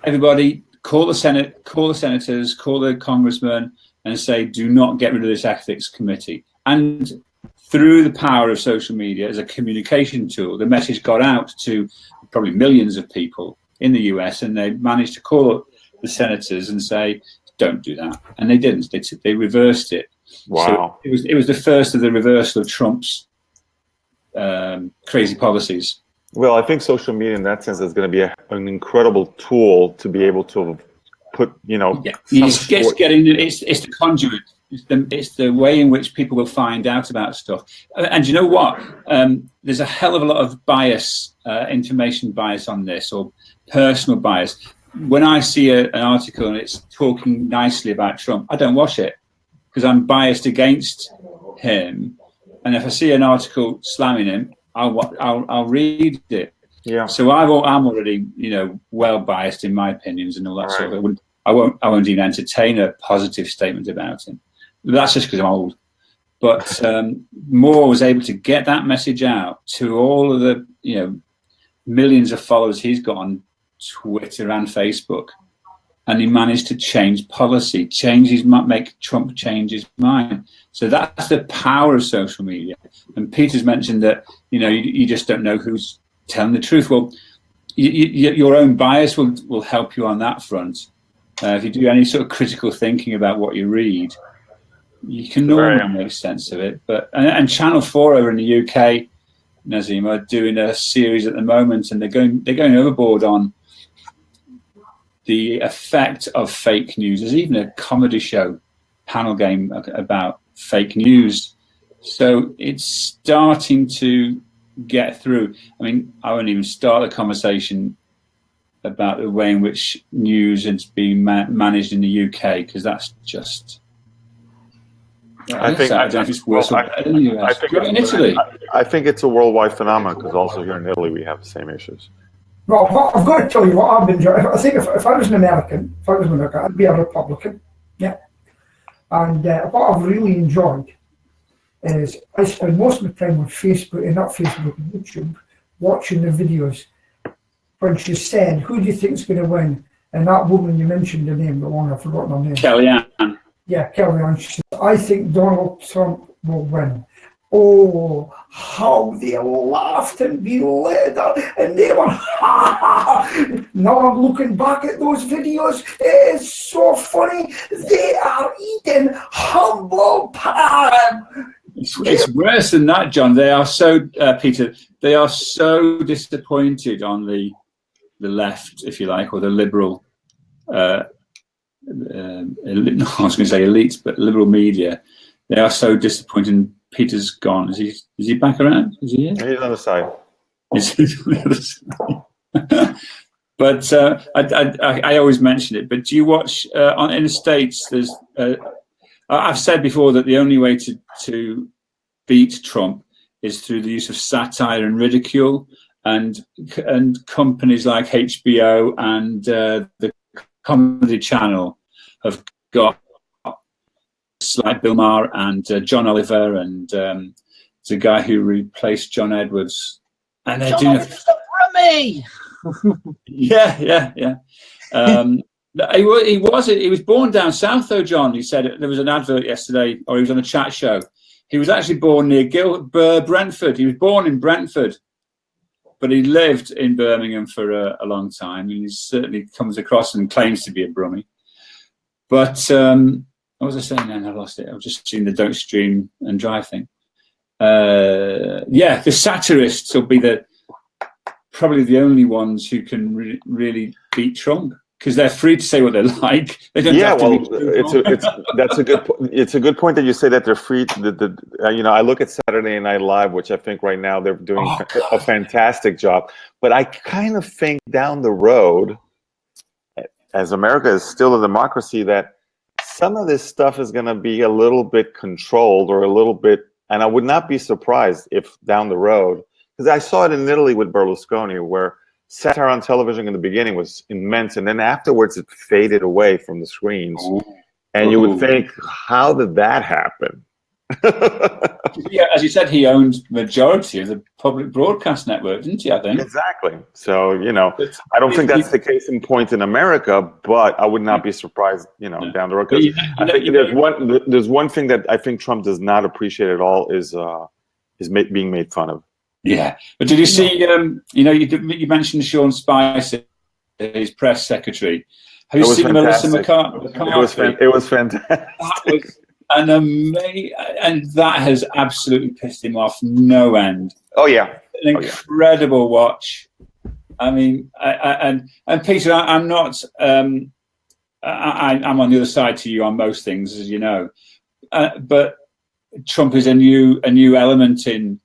everybody, call the Senate, call the senators, call the congressmen, and say, do not get rid of this ethics committee. And through the power of social media as a communication tool, the message got out to probably millions of people in the US, and they managed to call up the senators and say, don't do that. And they didn't. They reversed it. Wow. So it was the first of the reversal of Trump's crazy policies. Well, I think social media in that sense is going to be an incredible tool to be able to put, it's the conduit. It's the way in which people will find out about stuff. And you know what? There's a hell of a lot of bias, information bias on this, or personal bias. When I see an article and it's talking nicely about Trump, I don't watch it because I'm biased against him. And if I see an article slamming him, I'll read it. Yeah. So I'm already, well biased in my opinions and all that sort of. I won't even entertain a positive statement about him. That's just because I'm old. But Moore was able to get that message out to all of the millions of followers he's got on Twitter and Facebook, and he managed to change policy, make Trump change his mind. So that's the power of social media. And Peter's mentioned that you just don't know who's telling the truth. Well, your own bias will help you on that front. If you do any sort of critical thinking about what you read, you can normally make sense of it. But and Channel 4 over in the UK, Nazim, are doing a series at the moment, and they're going overboard on the effect of fake news. There's even a comedy show, panel game about fake news. So it's starting to get through. I mean, I won't even start the conversation about the way in which news is being managed in the UK, because that's just... I don't know if it's worse or better in the US. In Italy? I think it's a worldwide phenomenon, because also here in Italy we have the same issues. Well, I've got to tell you what I've been doing. I think if I was an American, I'd be a Republican. Yeah. And what I've really enjoyed is I spend most of my time on YouTube, watching the videos. When she said, who do you think is going to win? And that woman you mentioned the name, the one I've forgotten her name. Kellyanne. Yeah, Kellyanne. She said, I think Donald Trump will win. Oh, how they laughed and belittled, and they were, now I'm looking back at those videos, it is so funny. They are eating humble pie. It's worse than that, John. They are so, Peter, they are so disappointed on the left, if you like, or the liberal, I was going to say elites, but liberal media. They are so disappointed. Peter's gone. Is he back around? Is he here? He's on the side. Is he on the other side? But I always mention it. But do you watch in the States? There's I've said before that the only way to beat Trump is through the use of satire and ridicule, and companies like HBO and the Comedy Channel have got like Bill Maher and John Oliver and the guy who replaced John Edwards, and they're doing me. Yeah. He was born down south though, John. He said there was an advert yesterday, or he was on a chat show. He was actually born near Brentford. He was born in Brentford, but he lived in Birmingham for a long time, and he certainly comes across and claims to be a Brummie. But what was I saying then? I lost it. I've just seen the don't stream and drive thing. The satirists will be probably the only ones who can really beat Trump, because they're free to say what they like. They don't have to it's a good point that you say that they're free. I look at Saturday Night Live, which I think right now they're doing a fantastic job. But I kind of think down the road, as America is still a democracy, that some of this stuff is going to be a little bit controlled or a little bit, and I would not be surprised if down the road, because I saw it in Italy with Berlusconi, where satire on television in the beginning was immense, and then afterwards it faded away from the screens. And you would think, how did that happen? Yeah, as you said, he owned majority of the public broadcast network, didn't he? I think exactly. So I don't think that's the case in point in America, but I would not be surprised, down the road. Because I think there's one thing that I think Trump does not appreciate at all is being made fun of. Yeah, but did you see? You mentioned Sean Spicer, his press secretary. Have you seen Melissa McCarthy? It was fantastic. That was an amazing, and that has absolutely pissed him off no end. Oh yeah, an incredible watch. I mean, and Peter, I'm not. I'm on the other side to you on most things, as you know. But Trump is a new element in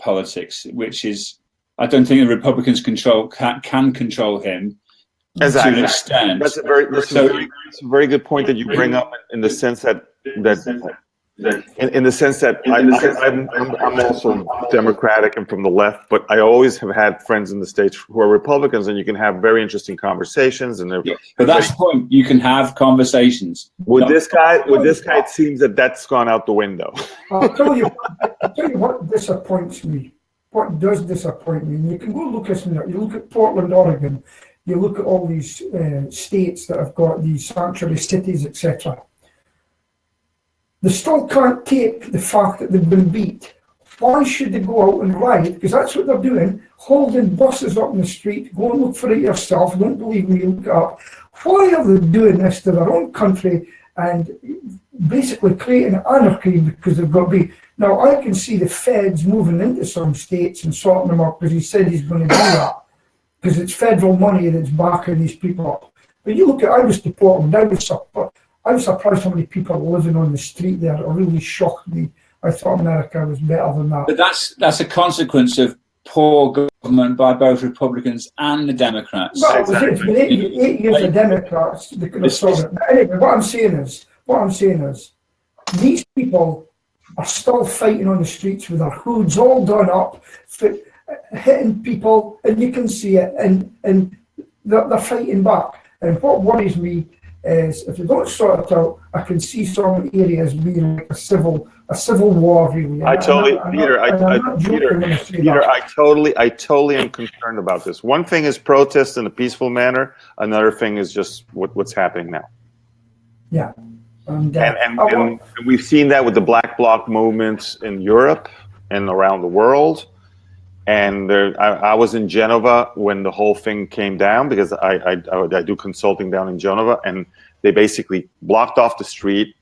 politics, which is, I don't think the Republicans can control him. Exactly. To an extent. That's a very good point that you bring up, in the sense that I'm also Democratic and from the left, but I always have had friends in the States who are Republicans, and you can have very interesting conversations. And but that's the point. You can have conversations. With this guy, it seems that's gone out the window. I'll tell you what disappoints me. What does disappoint me? And you can go look at Portland, Oregon. You look at all these states that have got these sanctuary cities, etc. They still can't take the fact that they've been beat. Why should they go out and riot? Because that's what they're doing, holding buses up in the street. Go and look for it yourself. Don't believe me, look it up. Why are they doing this to their own country and basically creating anarchy because they've got beat? Now, I can see the feds moving into some states and sorting them up, because he said he's going to do that, because it's federal money that's backing these people up. But you look at, I was to Portland, I was surprised how many people are living on the street there. It really shocked me. I thought America was better than that. But that's a consequence of poor government by both Republicans and the Democrats. Well, it's been 8 years of Democrats. They could have solved it. But anyway, what I'm saying is, these people are still fighting on the streets with their hoods all done up, hitting people, and you can see it, and they're fighting back. And what worries me is if you don't sort it out, I can see some areas being like a civil war, really. I totally, Peter. I totally am concerned about this. One thing is protest in a peaceful manner. Another thing is just what's happening now. Yeah, and we've seen that with the Black Bloc movements in Europe and around the world. And I was in Geneva when the whole thing came down, because I do consulting down in Geneva, and they basically blocked off the street,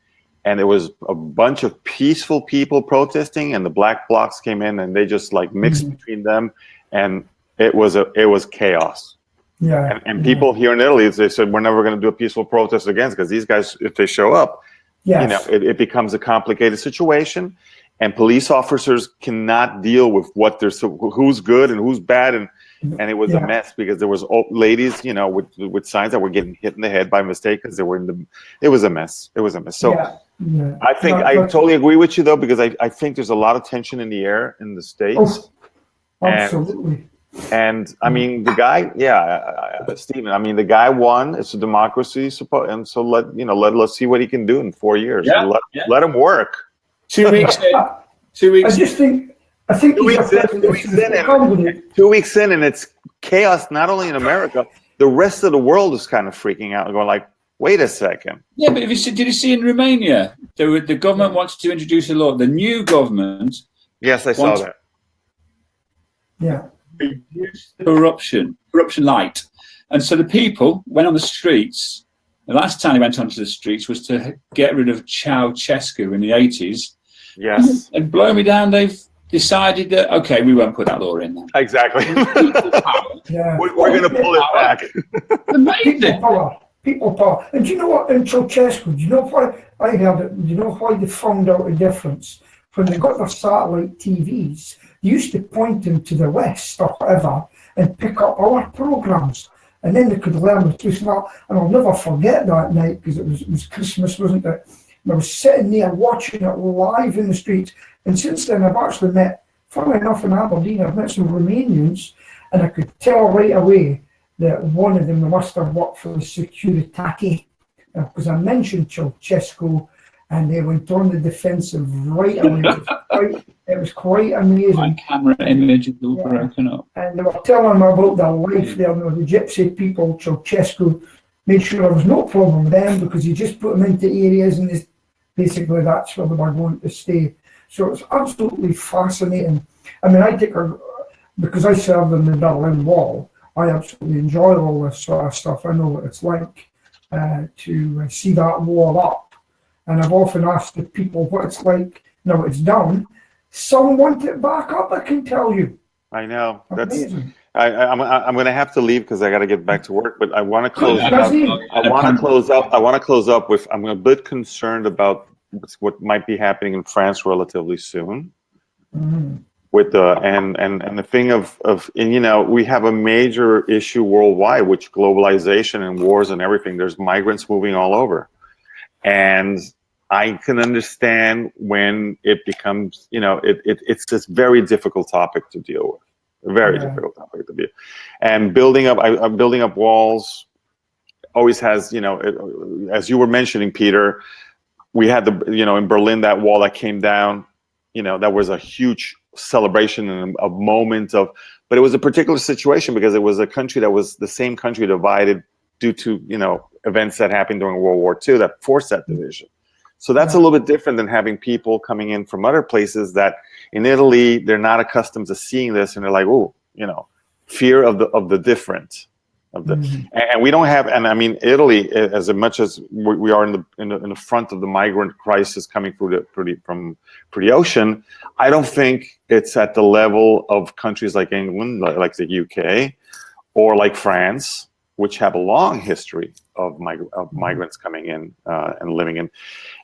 and there was a bunch of peaceful people protesting, and the Black Blocs came in, and they just like mixed between them, and it was chaos. Yeah. And people here in Italy, they said, we're never going to do a peaceful protest again, because these guys, if they show up, it becomes a complicated situation. And police officers cannot deal with who's good and who's bad, and it was a mess, because there was ladies, with signs that were getting hit in the head by mistake because they were it was a mess. It was a mess. So I think I totally agree with you, though, because I think there's a lot of tension in the air in the States. Oh, absolutely. And I mean, the guy, Stephen. I mean, the guy won. It's a democracy, and so let's see what he can do in 4 years. Yeah, let him work. 2 weeks in. 2 weeks. I think 2 weeks in. 2 weeks in, and it's chaos. Not only in America, the rest of the world is kind of freaking out and going like, "Wait a second." Yeah, but did you see in Romania, the government wants to introduce a law? The new government. Yes, I saw that. Yeah. Reduce corruption light, and so the people went on the streets. The last time they went onto the streets was to get rid of Ceausescu in the 80s. Yes. And blow me down, they've decided that, okay, we won't put that law in there. Exactly. We're going to pull it back. Amazing. People power. And do you know what, in Ceausescu, do you know why I heard it? Do you know why they found out a difference? When they got their satellite TVs, they used to point them to the West or whatever and pick up our programs. And then they could learn the truth. And I'll never forget that night, because it was Christmas, wasn't it? And I was sitting there watching it live in the streets. And since then, I've actually met, funnily enough, in Aberdeen, I've met some Romanians, and I could tell right away that one of them must have worked for the Securitate, because I mentioned Ceausescu, and they went on the defensive right away. It was quite amazing. My camera image is all broken up. And they were telling me about their life there. The gypsy people, Ceausescu, made sure there was no problem with them, because he just put them into areas, and basically that's where they were going to stay. So it's absolutely fascinating. I mean, because I served in the Berlin Wall, I absolutely enjoy all this sort of stuff. I know what it's like to see that wall up. And I've often asked the people what it's like now it's down. Some want it back up, I can tell you. I know. Amazing. I'm going to have to leave because I got to get back to work. But I want to close up. I want to close up with. I'm a bit concerned about what might be happening in France relatively soon. Mm-hmm. With and the thing of we have a major issue worldwide, which globalization and wars and everything. There's migrants moving all over, and I can understand when it becomes, it's this very difficult topic to deal with. A very difficult topic to deal. And building up walls always has, as you were mentioning, Peter, we had in Berlin, that wall that came down, that was a huge celebration and a moment but it was a particular situation because it was a country that was the same country divided due to, events that happened during World War II that forced that division. So that's a little bit different than having people coming in from other places that in Italy, they're not accustomed to seeing this. And they're like, oh, fear of the different. And we don't have, and I mean, Italy, as much as we are in the front of the migrant crisis coming through the ocean, I don't think it's at the level of countries like England, like the UK, or like France, which have a long history of migrants coming in and living in.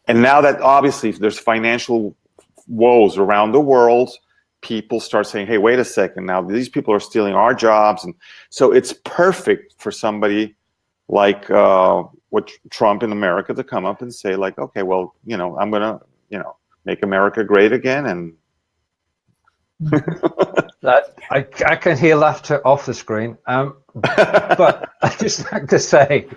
And now that obviously there's financial woes around the world, people start saying, hey, wait a second, now these people are stealing our jobs. And so it's perfect for somebody like what Trump in America to come up and say like, okay, well, I'm going to, make America great again. And I can hear laughter off the screen. But I'd just like to say,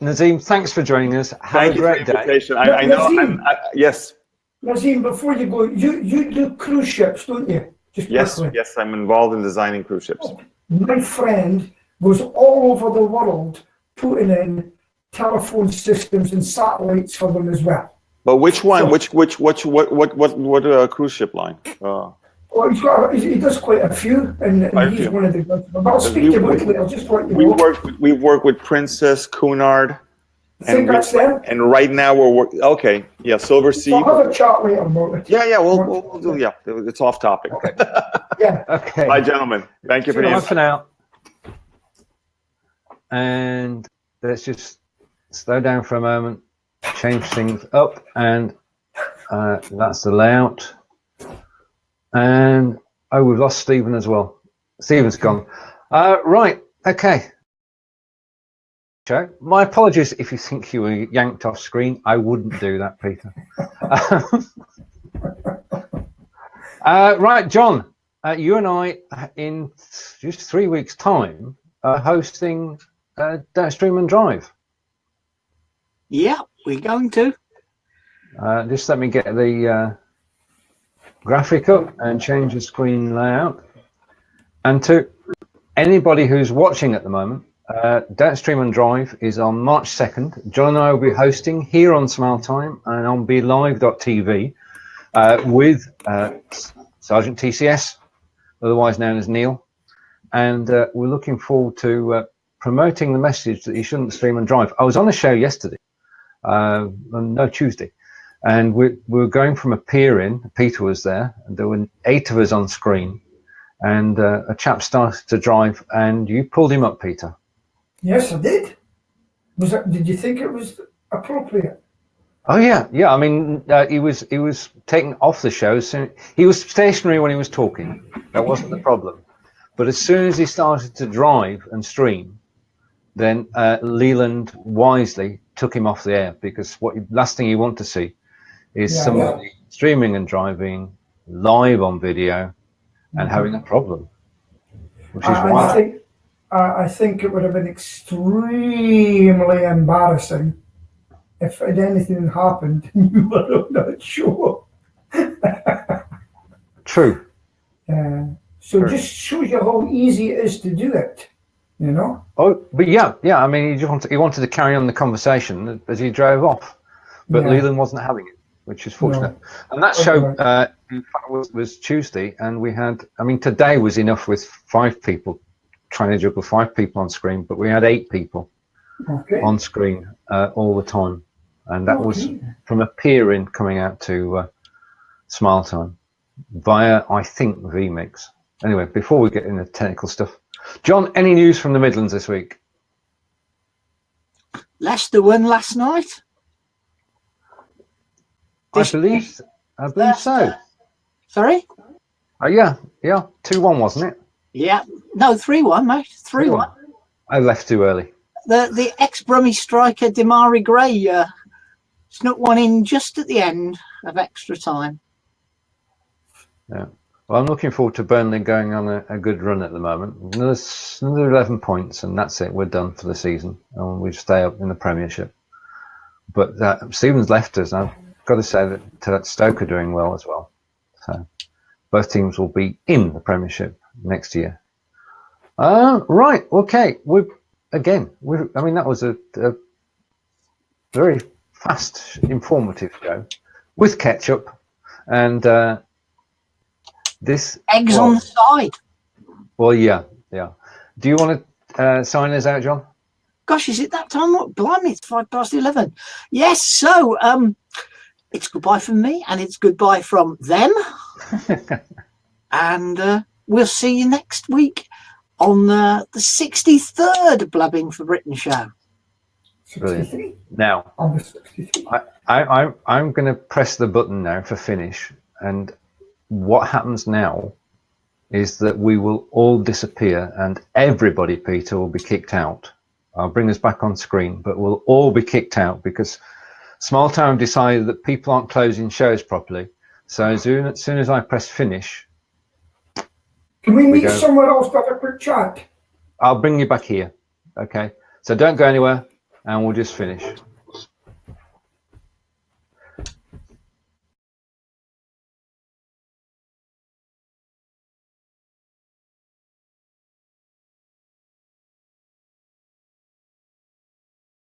Nazim, thanks for joining us. Have a great day. I know. Yes. Nazim, before you go, you do cruise ships, don't you? Just quickly. Yes, I'm involved in designing cruise ships. My friend goes all over the world putting in telephone systems and satellites for them as well. But which one? What cruise ship line? Well, he does quite a few, and he's one of the guys. But I'll speak to you later. I'll just let you know. We work with Princess, Cunard, and right now we're working. Okay, yeah, Silver Sea. I'll have a chat later about it. Yeah, we'll do. Yeah, it's off topic. Okay. Yeah. Okay. Bye, gentlemen. Thank you for the Bye for now. And let's just slow down for a moment, change things up, and that's the layout. And we've lost Stephen as well. Stephen's gone. Right. Okay. My apologies if you think you were yanked off screen. I wouldn't do that, Peter. Right, John. You and I, in just 3 weeks' time, are hosting Stream and Drive. Yeah, we're going to. Just let me get the graphic up and change the screen layout. And to anybody who's watching at the moment, Stream and Drive is on March 2nd. John and I will be hosting here on Smiletime and on BeLive.tv with Sergeant TCS, otherwise known as Neil. And we're looking forward to promoting the message that you shouldn't stream and drive. I was on a show yesterday, Tuesday, and we're going from a pier in. Peter was there, and there were 8 of us on screen, and a chap started to drive, and you pulled him up, Peter. Yes, I did. Did you think it was appropriate? Oh yeah. I mean, he was taken off the show. So he was stationary when he was talking. That wasn't the problem. But as soon as he started to drive and stream, then Leland wisely took him off the air, because last thing you want to see is somebody streaming and driving live on video and having a problem. Which is why I think it would have been extremely embarrassing if anything happened and you were on that show. True. So it just shows you how easy it is to do it, you know? Oh, but yeah. I mean, he wanted to carry on the conversation as he drove off, but Leland wasn't having it, which is fortunate. No. And that show, in fact, was Tuesday, and we had, I mean, today was enough with 5 people, trying to juggle 5 people on screen, but we had 8 people on screen all the time. And that was from a peer in coming out to Smiletime via, I think, vMix. Anyway, before we get into technical stuff, John, any news from the Midlands this week? Leicester won last night. I believe so. Sorry? Yeah, 2-1, wasn't it? Yeah, no, 3-1, mate. 3-1. I left too early. The ex-Brummie striker Damari Gray snuck one in just at the end of extra time. Yeah. Well, I'm looking forward to Burnley going on a good run at the moment. Another 11 points, and that's it. We're done for the season, and we stay up in the Premiership. But Stephen's left us. I've got to say that Stoke are doing well as well. So both teams will be in the Premiership next year. Right. Okay. I mean, that was a very fast, informative show with ketchup and this eggs on the side. Well, yeah. Do you want to sign us out, John? Gosh, is it that time? What? Blimey, it's 11:05. Yes. So, it's goodbye from me, and it's goodbye from them, and we'll see you next week on the 63rd Blabbing for Britain show. Brilliant. Now, I'm going to press the button now for finish, and what happens now is that we will all disappear, and everybody, Peter, will be kicked out. I'll bring us back on screen, but we'll all be kicked out because Smiletime decided that people aren't closing shows properly. So as soon as I press finish, can we meet somewhere else to have a quick chat? I'll bring you back here. Okay. So don't go anywhere, and we'll just finish.